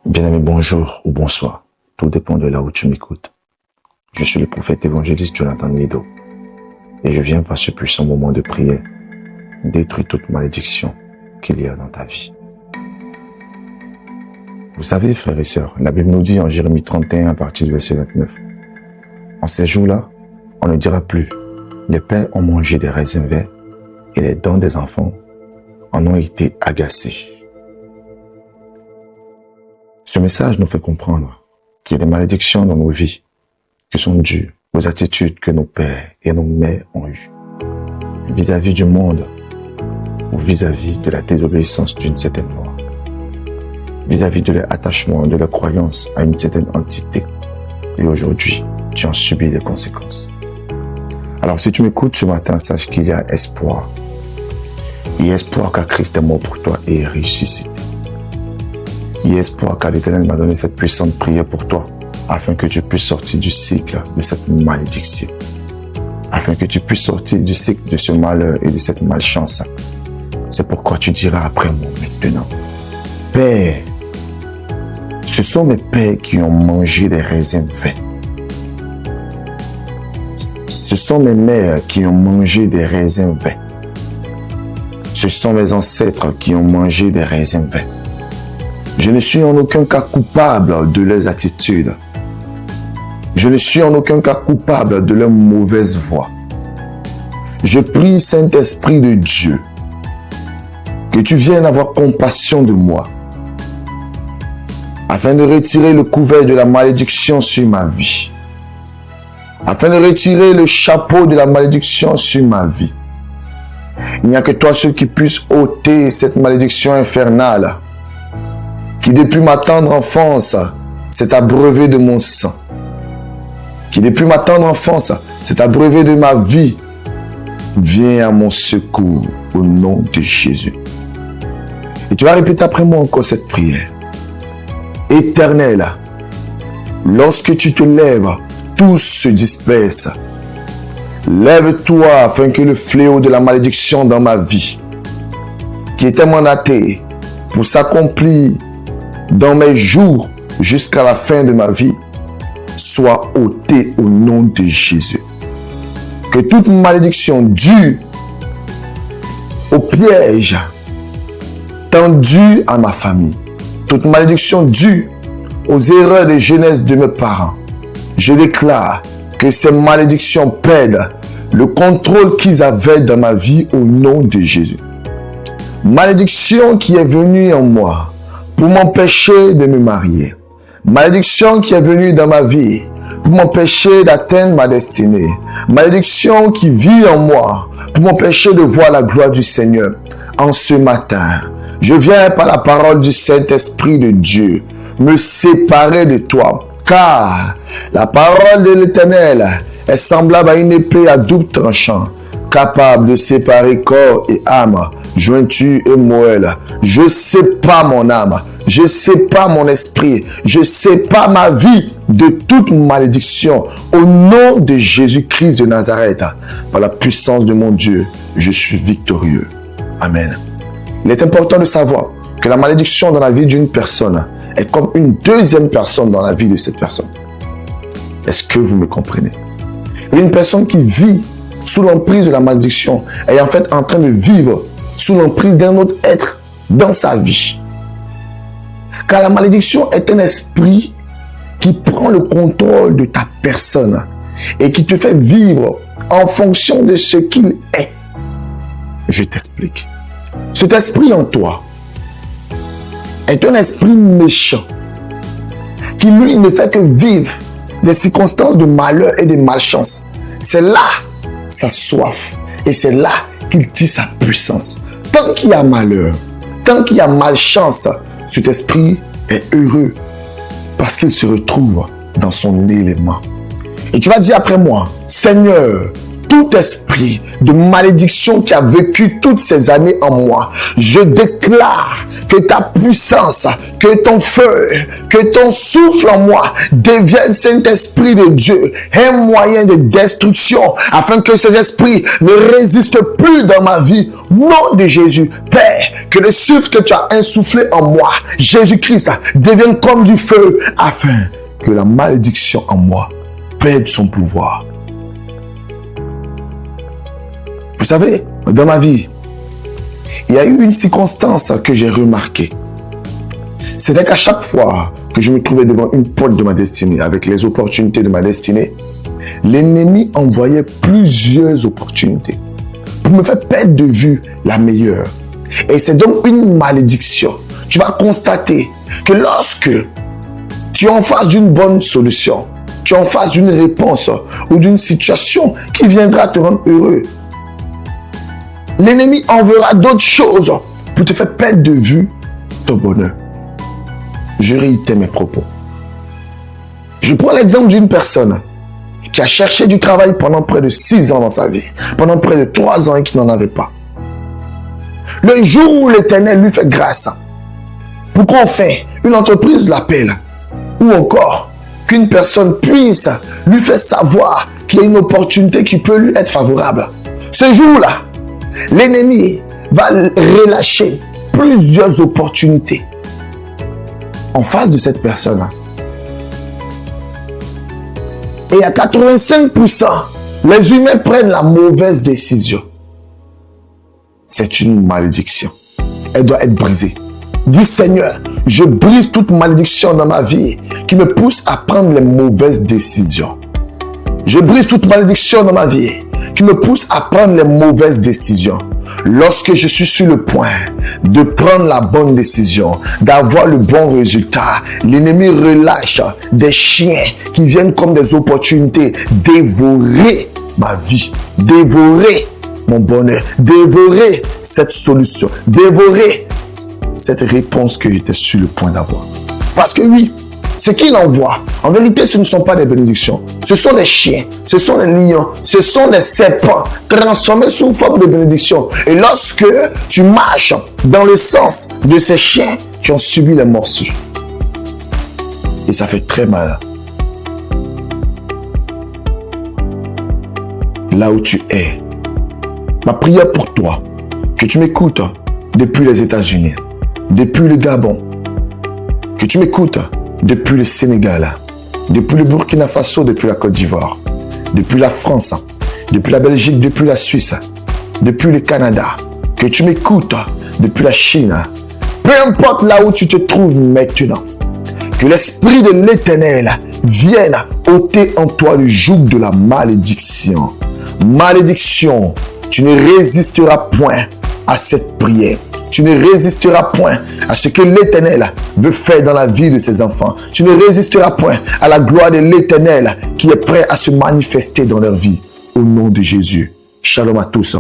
Bien-aimé, bonjour ou bonsoir. Tout dépend de là où tu m'écoutes. Je suis le prophète évangéliste Jonathan Nido. Et je viens par ce puissant moment de prière détruire toute malédiction qu'il y a dans ta vie. Vous savez, frères et sœurs, la Bible nous dit en Jérémie 31 à partir du verset 29. En ces jours-là, on ne dira plus, les pères ont mangé des raisins verts et les dents des enfants en ont été agacés. Ce message nous fait comprendre qu'il y a des malédictions dans nos vies qui sont dues aux attitudes que nos pères et nos mères ont eues vis-à-vis du monde ou vis-à-vis de la désobéissance d'une certaine loi, vis-à-vis de leur attachement, de leur croyance à une certaine entité. Et aujourd'hui, tu en subis les conséquences. Alors si tu m'écoutes ce matin, sache qu'il y a espoir. Il y a espoir car Christ est mort pour toi et est ressuscité. Il y a espoir car l'Éternel m'a donné cette puissante prière pour toi, afin que tu puisses sortir du cycle de cette malédiction, afin que tu puisses sortir du cycle de ce malheur et de cette malchance. C'est pourquoi tu diras après moi maintenant, Père, ce sont mes pères qui ont mangé des raisins verts. Ce sont mes mères qui ont mangé des raisins verts. Ce sont mes ancêtres qui ont mangé des raisins verts. Je ne suis en aucun cas coupable de leurs attitudes. Je ne suis en aucun cas coupable de leur mauvaise voie. Je prie, Saint-Esprit de Dieu, que tu viennes avoir compassion de moi, afin de retirer le couvert de la malédiction sur ma vie, afin de retirer le chapeau de la malédiction sur ma vie. Il n'y a que toi seul qui puisse ôter cette malédiction infernale, qui depuis ma tendre enfance s'est abreuvé de mon sang, qui depuis ma tendre enfance s'est abreuvé de ma vie. Viens à mon secours au nom de Jésus. Et tu vas répéter après moi encore cette prière. Éternel, lorsque tu te lèves, tout se disperse. Lève-toi afin que le fléau de la malédiction dans ma vie, qui était mandaté pour s'accomplir dans mes jours jusqu'à la fin de ma vie, soit ôté au nom de Jésus. Que toute malédiction due au piège tendu à ma famille, toute malédiction due aux erreurs de jeunesse de mes parents, je déclare que ces malédictions perdent le contrôle qu'ils avaient dans ma vie au nom de Jésus. Malédiction qui est venue en moi pour m'empêcher de me marier. Malédiction qui est venue dans ma vie pour m'empêcher d'atteindre ma destinée. Malédiction qui vit en moi pour m'empêcher de voir la gloire du Seigneur. En ce matin, je viens par la parole du Saint-Esprit de Dieu me séparer de toi, car la parole de l'Éternel est semblable à une épée à double tranchant, capable de séparer corps et âme, jointure et moelle. Je sépare mon âme, je sépare mon esprit, je sépare ma vie de toute malédiction. Au nom de Jésus-Christ de Nazareth, par la puissance de mon Dieu, je suis victorieux. Amen. Il est important de savoir que la malédiction dans la vie d'une personne est comme une deuxième personne dans la vie de cette personne. Est-ce que vous me comprenez? Une personne qui vit sous l'emprise de la malédiction est en fait en train de vivre sous l'emprise d'un autre être dans sa vie. Car la malédiction est un esprit qui prend le contrôle de ta personne et qui te fait vivre en fonction de ce qu'il est. Je t'explique. Cet esprit en toi est un esprit méchant qui, lui, ne fait que vivre des circonstances de malheur et de malchance. C'est là sa soif et c'est là qu'il tire sa puissance. Tant qu'il y a malheur, tant qu'il y a malchance, cet esprit est heureux parce qu'il se retrouve dans son élément. Et tu vas dire après moi, Seigneur, tout esprit de malédiction qui a vécu toutes ces années en moi, je déclare que ta puissance, que ton feu, que ton souffle en moi devienne, Saint-Esprit de Dieu, un moyen de destruction afin que ces esprits ne résistent plus dans ma vie. Nom de Jésus, Père, que le souffle que tu as insufflé en moi, Jésus-Christ, devienne comme du feu afin que la malédiction en moi perde son pouvoir. Vous savez, dans ma vie, il y a eu une circonstance que j'ai remarquée. C'était qu'à chaque fois que je me trouvais devant une porte de ma destinée, avec les opportunités de ma destinée, l'ennemi envoyait plusieurs opportunités pour me faire perdre de vue la meilleure. Et c'est donc une malédiction. Tu vas constater que lorsque tu es en face d'une bonne solution, tu es en face d'une réponse ou d'une situation qui viendra te rendre heureux, l'ennemi enverra d'autres choses pour te faire perdre de vue ton bonheur. Je réitère mes propos. Je prends l'exemple d'une personne qui a cherché du travail pendant près de 6 ans dans sa vie, pendant près de 3 ans et qui n'en avait pas. Le jour où l'Éternel lui fait grâce, pour qu'on fait, une entreprise l'appelle, ou encore qu'une personne puisse lui faire savoir qu'il y a une opportunité qui peut lui être favorable. Ce jour-là, l'ennemi va relâcher plusieurs opportunités en face de cette personne. Et à 85%, les humains prennent la mauvaise décision. C'est une malédiction. Elle doit être brisée. Dis Seigneur, je brise toute malédiction dans ma vie qui me pousse à prendre les mauvaises décisions. Je brise toute malédiction dans ma vie qui me pousse à prendre les mauvaises décisions. Lorsque je suis sur le point de prendre la bonne décision, d'avoir le bon résultat, l'ennemi relâche des chiens qui viennent comme des opportunités dévorer ma vie, dévorer mon bonheur, dévorer cette solution, dévorer cette réponse que j'étais sur le point d'avoir. Parce que oui, ce qu'il envoie, en vérité, ce ne sont pas des bénédictions. Ce sont des chiens, ce sont des lions, ce sont des serpents transformés sous forme de bénédiction. Et lorsque tu marches dans le sens de ces chiens, tu as subi les morsures. Et ça fait très mal. Là où tu es, ma prière pour toi, que tu m'écoutes depuis les États-Unis, depuis le Gabon, que tu m'écoutes depuis le Sénégal, depuis le Burkina Faso, depuis la Côte d'Ivoire, depuis la France, depuis la Belgique, depuis la Suisse, depuis le Canada, que tu m'écoutes depuis la Chine, peu importe là où tu te trouves maintenant, que l'Esprit de l'Éternel vienne ôter en toi le joug de la malédiction. Malédiction, tu ne résisteras point à cette prière. Tu ne résisteras point à ce que l'Éternel veut faire dans la vie de ses enfants. Tu ne résisteras point à la gloire de l'Éternel qui est prêt à se manifester dans leur vie. Au nom de Jésus. Shalom à tous.